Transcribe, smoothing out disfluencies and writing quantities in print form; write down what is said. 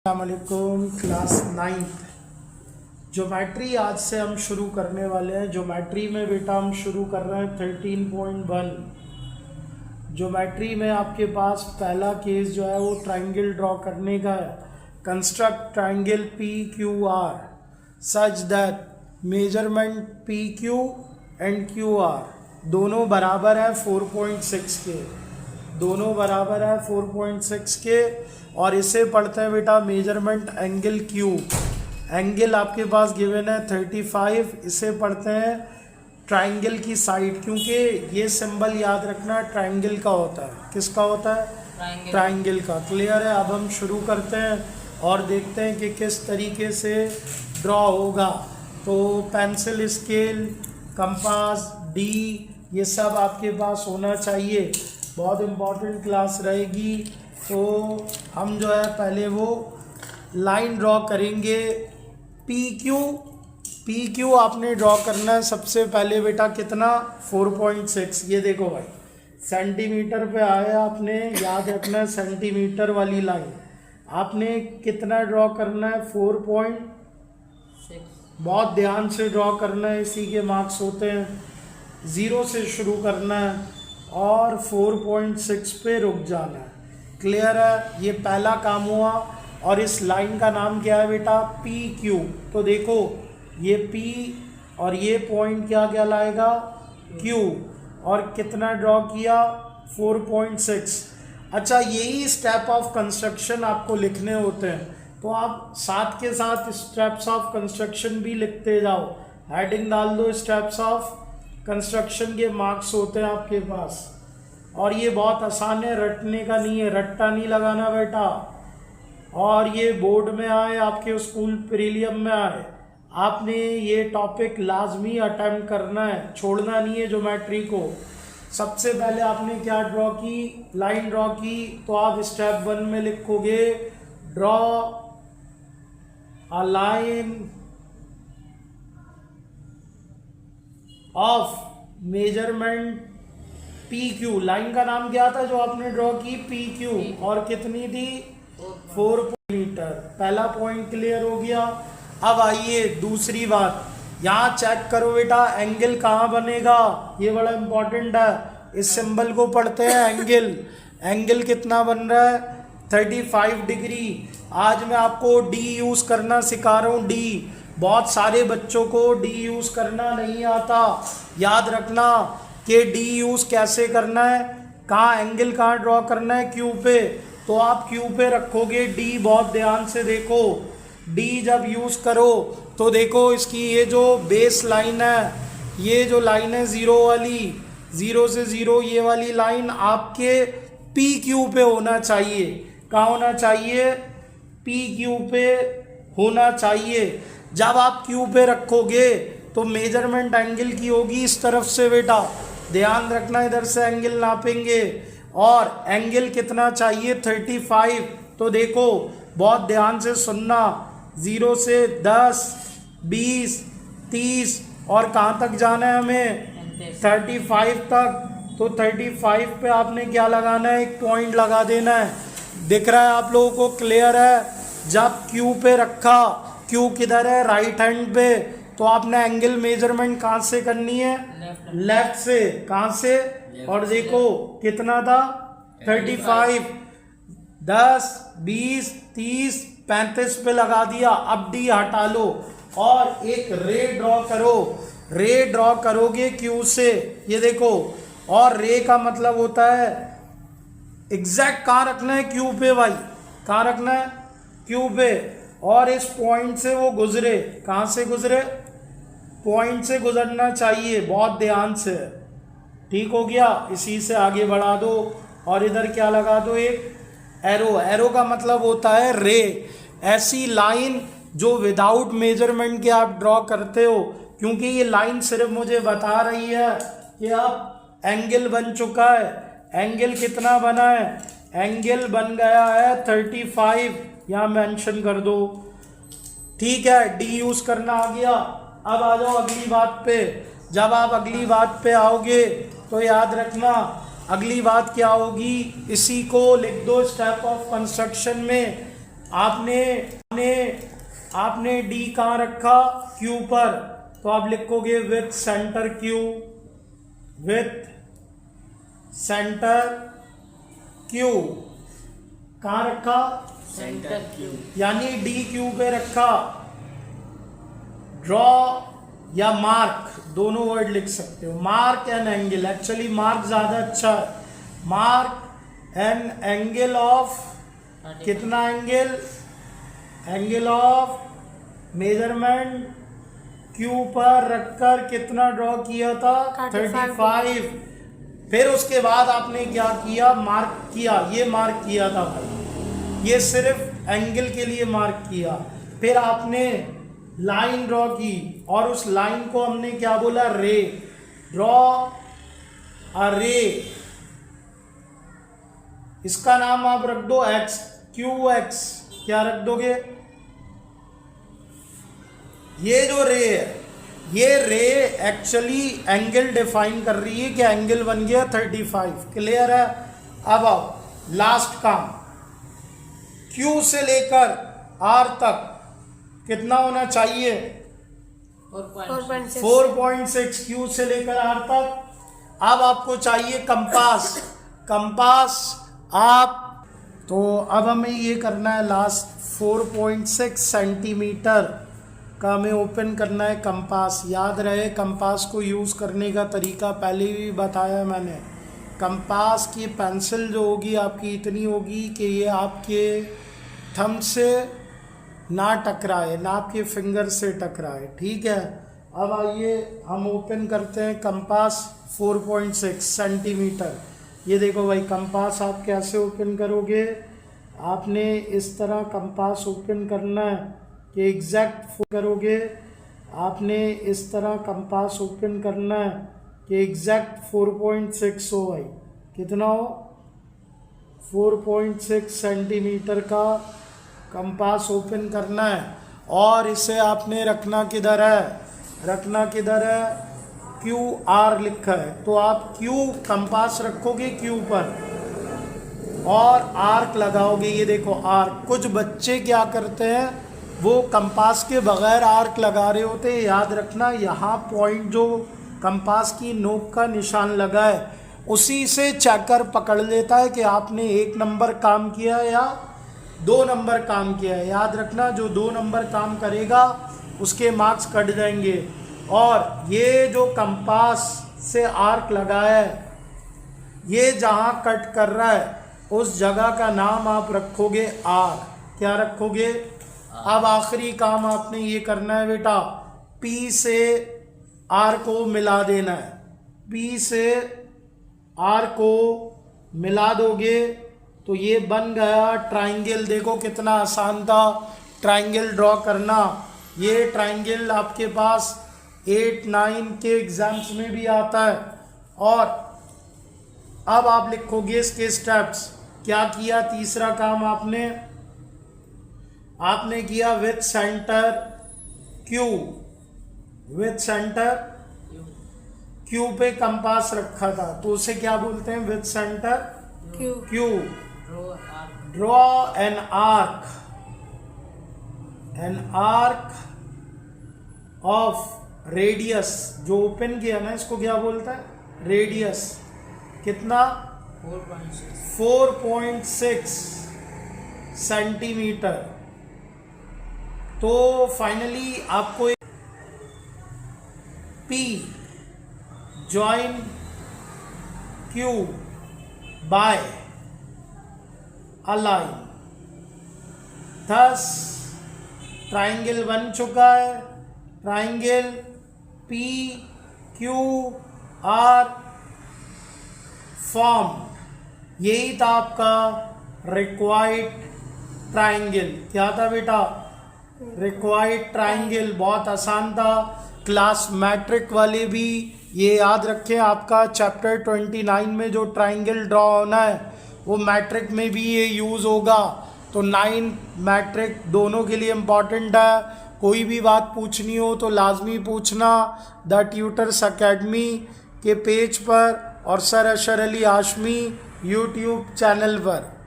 अस्सलामुअलैकुम class 9th geometry आज से हम शुरू करने वाले हैं। ज्योमेट्री में बेटा हम शुरू कर रहे हैं 13.1। ज्योमेट्री में आपके पास पहला केस जो है वो ट्राइंगल ड्रॉ करने का है। Construct triangle P Q R such that measurement P Q and Q R दोनों बराबर है 4.6 के, दोनों बराबर है 4.6 के। और इसे पढ़ते हैं बेटा मेजरमेंट एंगल क्यू। एंगल आपके पास गिवन है 35। इसे पढ़ते हैं ट्राइंगल की साइड, क्योंकि ये सिंबल याद रखना ट्राइंगल का होता है। किसका होता है? ट्राइंगल का। क्लियर है? अब हम शुरू करते हैं और देखते हैं कि किस तरीके से ड्रॉ होगा। तो पेंसिल, स्केल, कंपास, डी, ये सब आपके पास होना चाहिए। बहुत इम्पोर्टेंट क्लास रहेगी। तो हम जो है पहले वो लाइन ड्रॉ करेंगे। पी क्यू आपने ड्रॉ करना है सबसे पहले बेटा। कितना? 4.6। ये देखो भाई, सेंटीमीटर पे आए, आपने याद रखना है सेंटीमीटर वाली लाइन। आपने कितना ड्रॉ करना है? 4.6। बहुत ध्यान से ड्रॉ करना है, इसी के मार्क्स होते हैं। 0 से शुरू करना है और 4.6 पे रुक जाना है। क्लियर है? ये पहला काम हुआ। और इस लाइन का नाम क्या है बेटा? P Q. तो देखो ये पी और ये पॉइंट क्या कहलाएगा? क्यू। और कितना ड्रॉ किया? 4.6। अच्छा, यही स्टेप ऑफ कंस्ट्रक्शन आपको लिखने होते हैं, तो आप साथ के साथ स्टेप्स ऑफ कंस्ट्रक्शन भी लिखते जाओ। हेडिंग डाल दो स्टेप्स ऑफ कंस्ट्रक्शन के, मार्क्स होते हैं आपके पास। और ये बहुत आसान है, रटने का नहीं है, रट्टा नहीं लगाना बेटा। और ये बोर्ड में आए, आपके स्कूल प्रीलियम में आए, आपने ये टॉपिक लाजमी अटेम्प्ट करना है, छोड़ना नहीं है ज्योमेट्री को। सबसे पहले आपने क्या ड्रॉ की? लाइन ड्रॉ की। तो आप स्टेप 1 में लिखोगे draw a line of measurement P Q. Line का नाम क्या था जो आपने ड्रॉ की? P Q. और कितनी थी? 4 मीटर। पहला पॉइंट क्लियर हो गया। अब आइए दूसरी बात, यहाँ चेक करो बेटा एंगल कहाँ बनेगा। ये बड़ा इंपॉर्टेंट है, इस सिंबल को पढ़ते हैं एंगल। एंगल कितना बन रहा है? 35 डिग्री। आज मैं आपको डी यूज करना सिखा रहा हूँ। डी बहुत सारे बच्चों को डी यूज करना नहीं आता। याद रखना कि डी यूज कैसे करना है। कहाँ एंगल कहाँ ड्रॉ करना है? क्यू पे। तो आप क्यू पे रखोगे डी। बहुत ध्यान से देखो, डी जब यूज करो तो देखो इसकी ये जो बेस लाइन है, ये जो लाइन है 0 वाली, 0 से 0, ये वाली लाइन आपके पी क्यू पे होना चाहिए। कहाँ होना चाहिए? पी क्यू पे होना चाहिए। जब आप क्यू पे रखोगे तो मेजरमेंट एंगल की होगी इस तरफ से बेटा। ध्यान रखना, इधर से एंगल नापेंगे। और एंगल कितना चाहिए? 35। तो देखो बहुत ध्यान से सुनना, 0 से 10, 20, 30 और कहाँ तक जाना है हमें? 35 तक। तो 35 पे आपने क्या लगाना है? एक पॉइंट लगा देना है। दिख रहा है आप लोगों को? क्लियर है? जब क्यू पे रखा, क्यू किधर है? राइट हैंड पे। तो आपने एंगल मेजरमेंट कहाँ से करनी है? लेफ्ट से। कहाँ से? और देखो कितना था? 35। 10, 20, 30, 35 पे लगा दिया। अब डी हटा लो और एक रे ड्रॉ करो। रे ड्रॉ करोगे क्यू से, ये देखो। और रे का मतलब होता है एग्जैक्ट कहाँ रखना है? क्यू पे भाई। कहाँ रखना है? क्यू पे। और इस पॉइंट से वो गुजरे। कहाँ से गुजरे? पॉइंट से गुजरना चाहिए, बहुत ध्यान से। ठीक हो गया? इसी से आगे बढ़ा दो और इधर क्या लगा दो? एक एरो। एरो का मतलब होता है रे। ऐसी लाइन जो विदाउट मेजरमेंट के आप ड्रॉ करते हो, क्योंकि ये लाइन सिर्फ मुझे बता रही है कि अब एंगल बन चुका है। एंगल कितना बना है? एंगल बन गया है 35। यहाँ मेंशन कर दो। ठीक है, डी यूज करना आ गया। अब आ जाओ अगली बात पे। जब आप अगली बात पे आओगे तो याद रखना अगली बात क्या होगी, इसी को लिख दो स्टेप ऑफ कंस्ट्रक्शन में आपने डी कहाँ रखा, क्यू पर, तो आप लिखोगे with centre Q, with centre Q. कहाँ रखा, सेंटर क्यू, यानी डी क्यू पे रखा। ड्रॉ या मार्क दोनों वर्ड लिख सकते हो, mark an angle, actually mark ज्यादा अच्छा है। मार्क एन एंगल ऑफ, कितना angle, angle of measurement Q पर रखकर कितना ड्रॉ किया था, 35। फिर उसके बाद आपने क्या किया, मार्क किया, ये मार्क किया था भाई, ये सिर्फ एंगल के लिए मार्क किया। फिर आपने लाइन ड्रॉ की और उस लाइन को हमने क्या बोला, रे। ड्रॉ अ रे, इसका नाम आप रख दो एक्स, क्यू एक्स। क्या रख दोगे, ये जो रे है, ये रे एक्चुअली एंगल डिफाइन कर रही है कि एंगल बन गया 35। क्लियर है। अब आओ लास्ट काम, क्यू से लेकर आर तक कितना होना चाहिए, 4.6, क्यू से लेकर आर तक। अब आपको चाहिए कंपास, कंपास आप, तो अब हमें ये करना है लास्ट 4.6 सेंटीमीटर का हमें ओपन करना है कंपास। याद रहे कंपास को यूज़ करने का तरीका पहले भी बताया मैंने। कंपास की पेंसिल जो होगी आपकी इतनी होगी कि ये आपके थंब से ना टकराए, ना आपके फिंगर से टकराए, ठीक है। अब आइए हम ओपन करते हैं कंपास 4.6 सेंटीमीटर। ये देखो भाई कंपास आप कैसे ओपन करोगे, आपने इस तरह कंपास ओपन करना है कि एग्जैक्ट करोगे। आपने इस तरह कंपास ओपन करना है कि एग्जैक्ट 4.6 हो भाई, कितना हो, 4.6 सेंटीमीटर का कंपास ओपन करना है। और इसे आपने रखना किधर है, रखना किधर है, क्यू आर लिखा है, तो आप क्यू कंपास रखोगे क्यू पर और आर्क लगाओगे। ये देखो आर्क, कुछ बच्चे क्या करते हैं, वो कंपास के बगैर आर्क लगा रहे होते हैं। याद रखना यहाँ पॉइंट जो कंपास की नोक का निशान लगा है उसी से चेकर पकड़ लेता है कि आपने 1 नंबर काम किया या 2 नंबर काम किया है। याद रखना जो 2 नंबर काम करेगा उसके मार्क्स कट जाएंगे। और ये जो कंपास से आर्क लगाया है, ये जहाँ कट कर रहा है उस जगह का नाम आप रखोगे आर। क्या रखोगे, अब आखिरी काम आपने ये करना है बेटा, पी से आर को मिला देना है। पी से आर को मिला दोगे तो ये बन गया ट्राइंगल। देखो कितना आसान था ट्राइंगल ड्रॉ करना। ये ट्राइंगल आपके पास 8, 9 के एग्जाम्स में भी आता है। और अब आप लिखोगे इसके स्टेप्स। क्या किया, तीसरा काम आपने किया with centre Q, with centre Q पे कंपास रखा था तो उसे क्या बोलते हैं, with centre Q. Draw an arc, an arc of radius, जो ओपन किया ना इसको क्या बोलता है, रेडियस। कितना, 4.6 सेंटीमीटर। तो फाइनली आपको P join Q by a line, thus triangle बन चुका है। Triangle P Q R form, यही था आपका रिक्वायर्ड ट्राइंगल। क्या था बेटा, रिक्वायर्ड ट्राइंगल। बहुत आसान था। क्लास मैट्रिक वाले भी ये याद रखें, आपका चैप्टर 29 में जो ट्राइंगल ड्रॉ होना है वो मैट्रिक में भी ये यूज़ होगा। तो 9 मैट्रिक दोनों के लिए इम्पॉर्टेंट है। कोई भी बात पूछनी हो तो लाजमी पूछना द ट्यूटर्स अकेडमी के पेज पर और सर अशर अली हाशमी यूट्यूब चैनल पर।